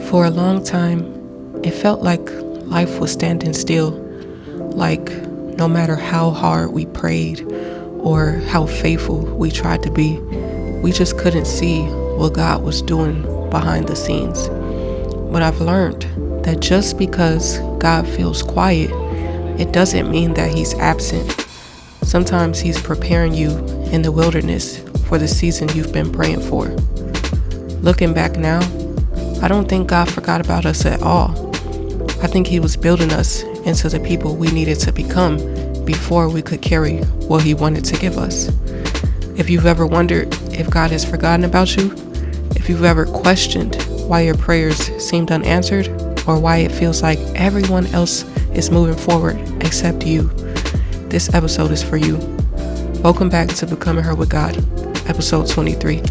For a long time, it felt like life was standing still, like no matter how hard we prayed or how faithful we tried to be, we just couldn't see what God was doing behind the scenes. But I've learned that just because God feels quiet, it doesn't mean that He's absent. Sometimes He's preparing you in the wilderness for the season you've been praying for. Looking back now, I don't think God forgot about us at all. I think He was building us into the people we needed to become before we could carry what He wanted to give us. If you've ever wondered if God has forgotten about you, if you've ever questioned why your prayers seemed unanswered, or why it feels like everyone else is moving forward except you, this episode is for you. Welcome back to Becoming Her with God, episode 23.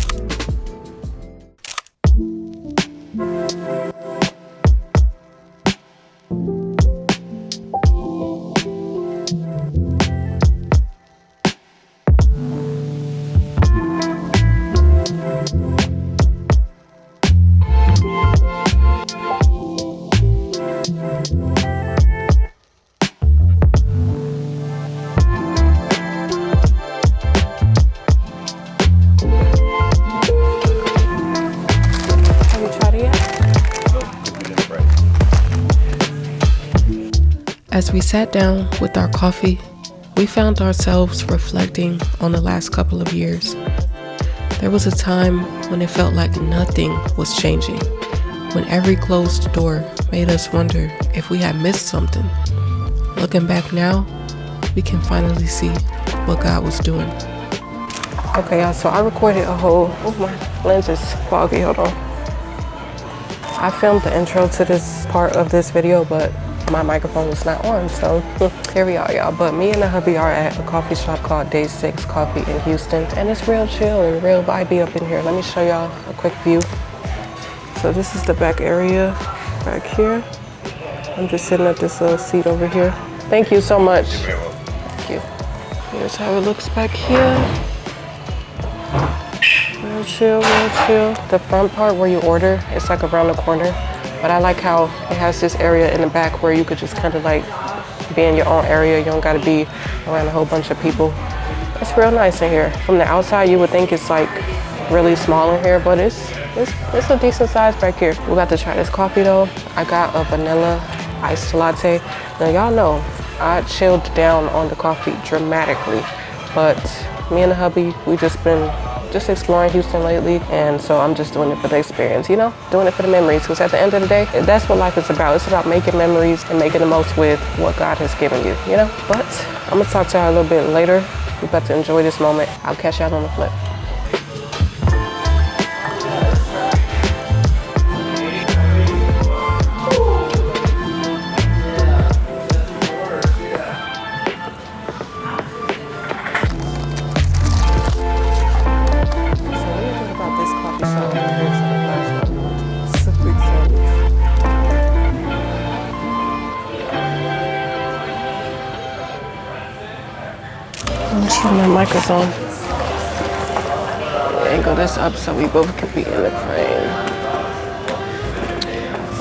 As we sat down with our coffee, we found ourselves reflecting on the last couple of years. There was a time when it felt like nothing was changing, when every closed door made us wonder if we had missed something. Looking back now, we can finally see what God was doing. Okay, y'all, so I recorded my lens is foggy, hold on. I filmed the intro to this part of this video, but my microphone was not on, so here we are, y'all. But me and the hubby are at a coffee shop called Day 6 Coffee in Houston, and it's real chill and real vibey up in here. Let me show y'all a quick view. So this is the back area back here. I'm just sitting at this little seat over here. Thank you so much. Thank you. Here's how it looks back here. Real chill, real chill. The front part where you order, it's like around the corner. But I like how it has this area in the back where you could just kind of like be in your own area. You don't got to be around a whole bunch of people. It's real nice in here. From the outside, you would think it's like really small in here, but it's a decent size back here. We're about to try this coffee though. I got a vanilla iced latte. Now y'all know I chilled down on the coffee dramatically, but me and the hubby, we just been exploring Houston lately, and so I'm just doing it for the experience, you know, doing it for the memories, because at the end of the day, that's what life is about. It's about making memories and making the most with what God has given you, you know. But I'm gonna talk to y'all a little bit later. We're about to enjoy this moment. I'll catch y'all on the flip. My mic is on. Angle this up so we both can be in the frame.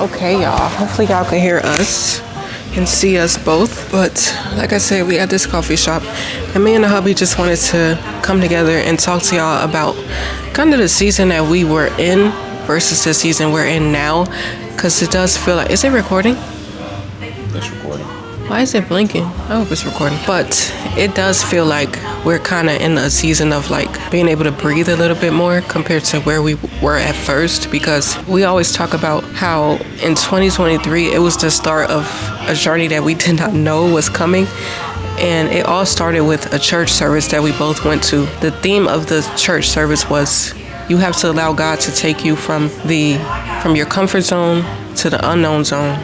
Okay, y'all. Hopefully y'all can hear us and see us both. But like I said, we at this coffee shop, and me and the hubby just wanted to come together and talk to y'all about kind of the season that we were in versus the season we're in now. Because it does feel like, is it recording? It's recording. Why is it blinking? I hope it's recording. But it does feel like we're kind of in a season of like being able to breathe a little bit more compared to where we were at first, because we always talk about how in 2023 it was the start of a journey that we did not know was coming. And it all started with a church service that we both went to. The theme of the church service was you have to allow God to take you from your comfort zone to the unknown zone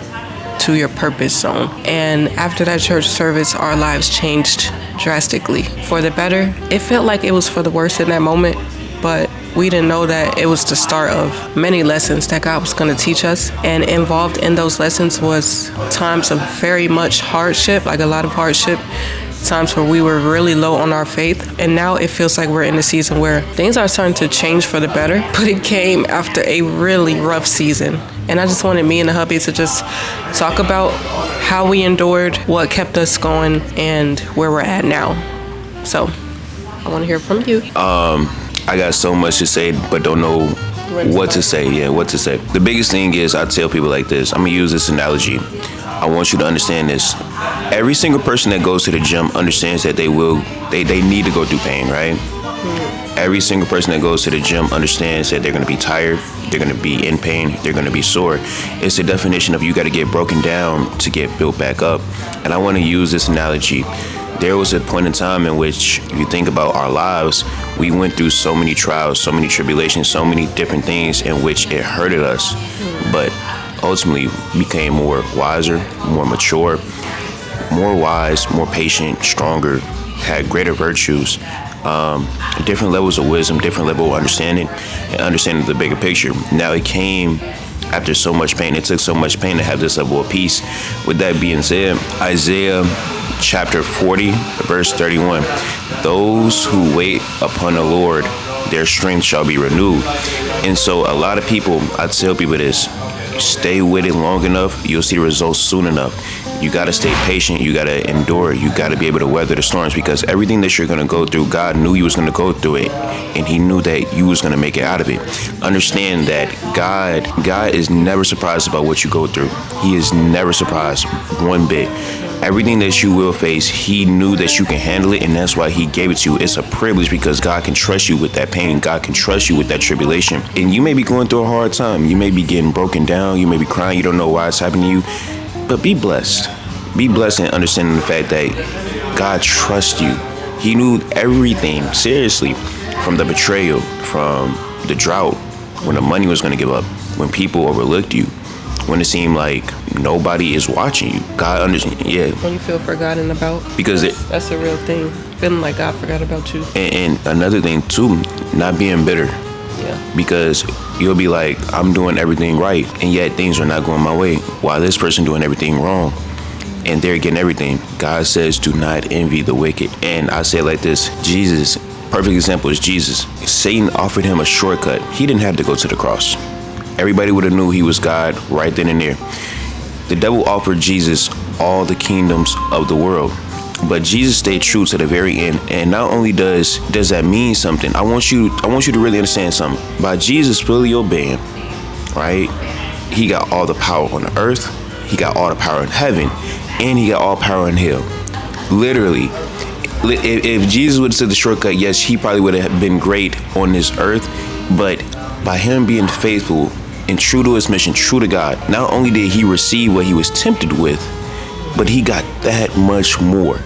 to your purpose zone. And after that church service, our lives changed drastically for the better. It felt like it was for the worse in that moment, but we didn't know that it was the start of many lessons that God was going to teach us. And involved in those lessons was times of very much hardship, like a lot of hardship, times where we were really low on our faith. And now it feels like we're in a season where things are starting to change for the better, but it came after a really rough season. And I just wanted me and the hubby to just talk about how we endured, what kept us going, and where we're at now. So I want to hear from you. I got so much to say, but don't know what to say. Yeah, what to say. The biggest thing is I tell people like this. I'm going to use this analogy. I want you to understand this. Every single person that goes to the gym understands that they need to go through pain, right? Every single person that goes to the gym understands that they're going to be tired, they're going to be in pain, they're going to be sore. It's the definition of you got to get broken down to get built back up. And I want to use this analogy. There was a point in time in which, if you think about our lives, we went through so many trials, so many tribulations, so many different things in which it hurted us. But ultimately became more wiser, more mature, more wise, more patient, stronger, had greater virtues, different levels of wisdom, different level of understanding, and understanding the bigger picture. Now it came after so much pain. It took so much pain to have this level of peace. With that being said, Isaiah chapter 40, verse 31, those who wait upon the Lord, their strength shall be renewed. And so a lot of people, I tell people this, stay with it long enough, you'll see the results soon enough. You got to stay patient. You got to endure. You got to be able to weather the storms, because everything that you're going to go through, God knew you was going to go through it, and he knew that you was going to make it out of it. Understand that God is never surprised about what you go through. He is never surprised one bit. Everything that you will face, he knew that you can handle it, and that's why he gave it to you. It's a privilege because God can trust you with that pain. God can trust you with that tribulation. And you may be going through a hard time. You may be getting broken down. You may be crying. You don't know why it's happening to you. But be blessed. Be blessed and understanding the fact that God trusts you. He knew everything, seriously, from the betrayal, from the drought, when the money was going to give up, when people overlooked you, when it seemed like nobody is watching you. God understands, yeah. When you feel forgotten about. Because that's a real thing. Feeling like God forgot about you. And another thing too, not being bitter. Yeah. Because you'll be like, I'm doing everything right, and yet things are not going my way, while this person doing everything wrong, and they're getting everything. God says, do not envy the wicked. And I say it like this, Jesus, perfect example is Jesus. Satan offered him a shortcut. He didn't have to go to the cross. Everybody would have knew he was God right then and there. The devil offered Jesus all the kingdoms of the world, but Jesus stayed true to the very end. And not only does that mean something, I want you to really understand something. By Jesus really obeying, right? He got all the power on the earth, he got all the power in heaven, and he got all power in hell. Literally, if Jesus would have took the shortcut, yes, he probably would have been great on this earth. But by him being faithful and true to his mission, true to God, not only did he receive what he was tempted with, but he got that much more.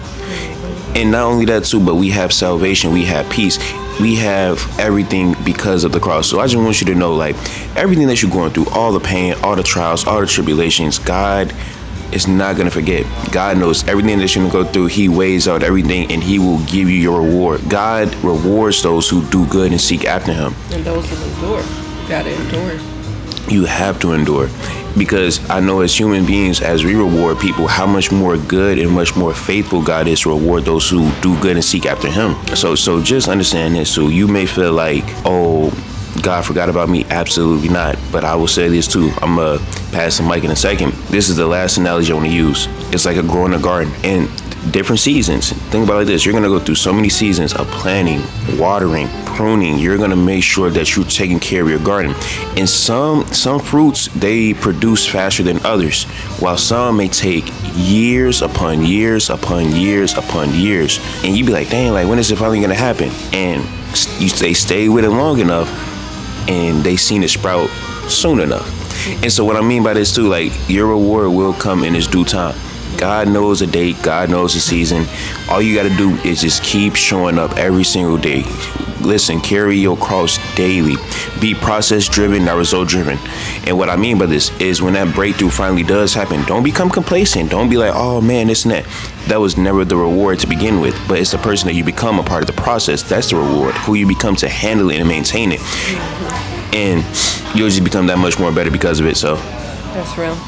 And not only that too, but we have salvation, we have peace, we have everything because of the cross. So I just want you to know, like, everything that you're going through, all the pain, all the trials, all the tribulations, God is not going to forget. God knows everything that you're going to go through. He weighs out everything, and he will give you your reward. God rewards those who do good and seek after him. And those who endure, you got to endure. You have to endure, because I know as human beings, as we reward people, how much more good and much more faithful God is to reward those who do good and seek after him. So just understand this. So you may feel like, oh, God forgot about me. Absolutely not. But I will say this too. I'm going to pass the mic in a second. This is the last analogy I want to use. It's like growing a garden. And different seasons. Think about it like this. You're going to go through so many seasons of planting, watering, pruning. You're going to make sure that you're taking care of your garden. And some fruits, they produce faster than others, while some may take years upon years upon years upon years. And you be like, dang, like, when is it finally going to happen? And they stay with it long enough, and they seen it sprout soon enough. And so what I mean by this too, like, your reward will come in its due time. God knows a date. God knows a season. All you got to do is just keep showing up every single day. Listen, carry your cross daily. Be process driven, not result driven. And what I mean by this is, when that breakthrough finally does happen, don't become complacent. Don't be like, oh man, this and that. That was never the reward to begin with, but it's the person that you become a part of the process. That's the reward. Who you become to handle it and maintain it. And you'll just become that much more better because of it. So that's real.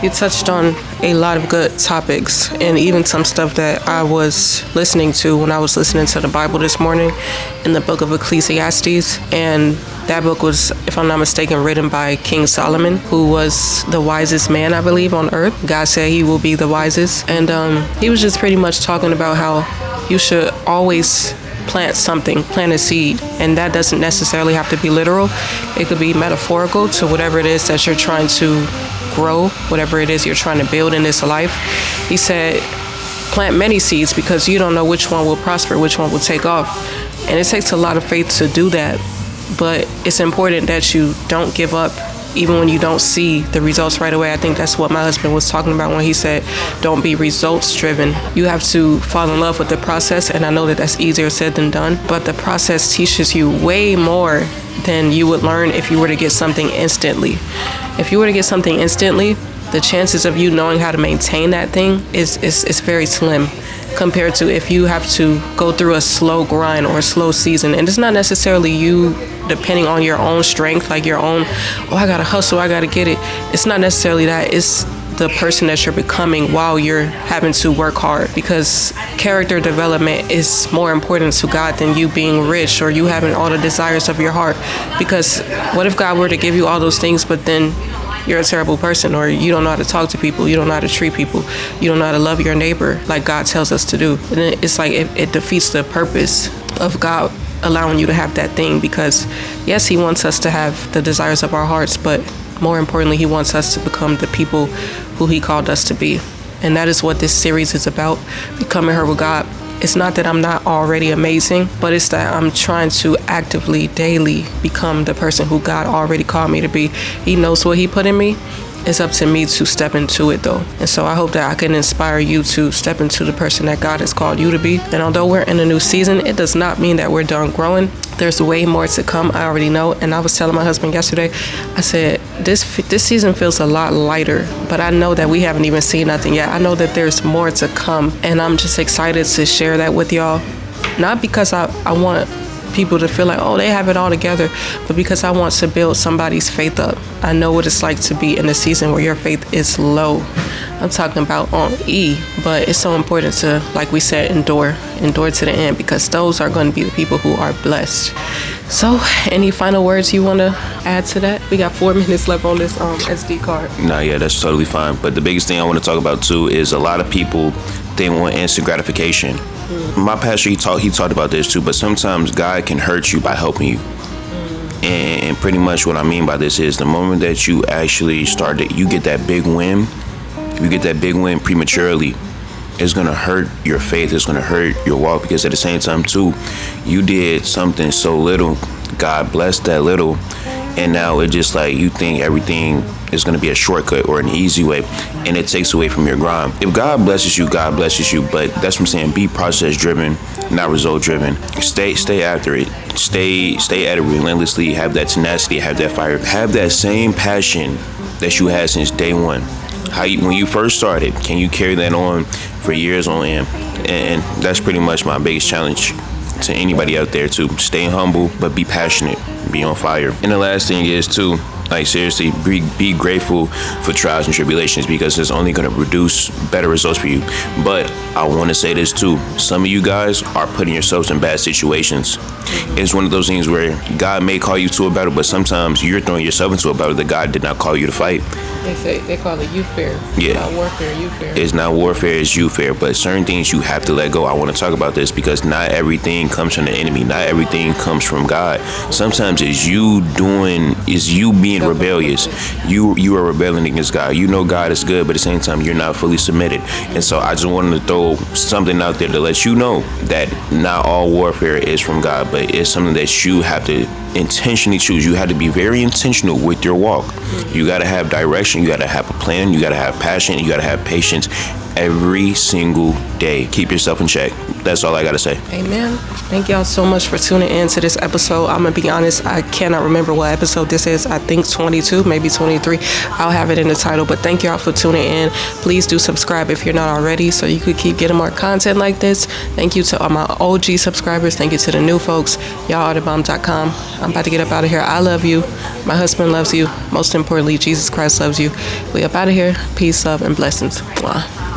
You touched on a lot of good topics and even some stuff that I was listening to when I was listening to the Bible this morning in the book of Ecclesiastes. And that book was, if I'm not mistaken, written by King Solomon, who was the wisest man, I believe, on earth. God said he will be the wisest. And he was just pretty much talking about how you should always plant a seed, and that doesn't necessarily have to be literal. It could be metaphorical to whatever it is that you're trying to grow, whatever it is you're trying to build in this life. He said, plant many seeds because you don't know which one will prosper, which one will take off. And it takes a lot of faith to do that, but it's important that you don't give up even when you don't see the results right away. I think that's what my husband was talking about when he said, don't be results driven. You have to fall in love with the process. And I know that that's easier said than done, but the process teaches you way more than you would learn if you were to get something instantly. If you were to get something instantly, the chances of you knowing how to maintain that thing is very slim compared to if you have to go through a slow grind or a slow season. And it's not necessarily you depending on your own strength, like your own, I gotta hustle, I gotta get it. It's not necessarily that. It's the person that you're becoming while you're having to work hard, because character development is more important to God than you being rich or you having all the desires of your heart. Because what if God were to give you all those things, but then you're a terrible person, or you don't know how to talk to people, you don't know how to treat people, you don't know how to love your neighbor like God tells us to do. And it's like it defeats the purpose of God allowing you to have that thing, because yes, he wants us to have the desires of our hearts, but more importantly, he wants us to become the people who he called us to be. And that is what this series is about, becoming her with God. It's not that I'm not already amazing, but it's that I'm trying to actively, daily become the person who God already called me to be. He knows what he put in me. It's up to me to step into it, though. And so I hope that I can inspire you to step into the person that God has called you to be. And although we're in a new season, it does not mean that we're done growing. There's way more to come. I already know. And I was telling my husband yesterday, I said, this season feels a lot lighter, but I know that we haven't even seen nothing yet. I know that there's more to come. And I'm just excited to share that with y'all. Not because I want people to feel like, oh, they have it all together, but because I want to build somebody's faith up. I know what it's like to be in a season where your faith is low. I'm talking about on E, but it's so important to, like we said, endure to the end, because those are going to be the people who are blessed. So, any final words you want to add to that? We got 4 minutes left on this SD card. Nah, yeah, that's totally fine. But the biggest thing I want to talk about too is a lot of people, they want instant gratification. My pastor, he talked about this too, but sometimes God can hurt you by helping you. And pretty much what I mean by this is the moment that you actually you get that big win, you get that big win prematurely, it's going to hurt your faith, it's going to hurt your walk, because at the same time too, you did something so little, God blessed that little, and now it's just like you think everything is going to be a shortcut or an easy way, and it takes away from your grind. If God blesses you, God blesses you, but that's what I'm saying, be process driven, not result driven. Stay after it. Stay at it relentlessly. Have that tenacity, have that fire, have that same passion that you had since day one. When you first started, can you carry that on for years on end? And that's pretty much my biggest challenge to anybody out there, to stay humble, but be passionate, be on fire. And the last thing is too, like seriously, be grateful for trials and tribulations, because it's only going to produce better results for you. But I want to say this too, some of you guys are putting yourselves in bad situations. It's one of those things where God may call you to a battle, but sometimes you're throwing yourself into a battle that God did not call you to fight. They call it youthfare. Yeah. It's not warfare, youthfare. It's not warfare, it's youthfare. But certain things you have to let go. I want to talk about this because not everything comes from the enemy. Not everything comes from God. Sometimes it's you being rebellious. You are rebelling against God. You know God is good, but at the same time you're not fully submitted. And so I just wanted to throw something out there to let you know that not all warfare is from God, but it's something that you have to intentionally choose. You have to be very intentional with your walk. You got to have direction, you got to have a plan, you got to have passion, you got to have patience, every single day. Keep yourself in check. That's all I gotta say. Amen. Thank y'all so much for tuning in to this episode. I'm gonna be honest, I cannot remember what episode this is. I think 22, maybe 23. I'll have it in the title, but thank y'all for tuning in. Please do subscribe if you're not already so you could keep getting more content like this. Thank you to all my OG subscribers. Thank you to the new folks. Y'all are thebomb.com. I'm about to get up out of here. I love you. My husband loves you. Most importantly, Jesus Christ loves you. We up out of here. Peace, love, and blessings. Mwah.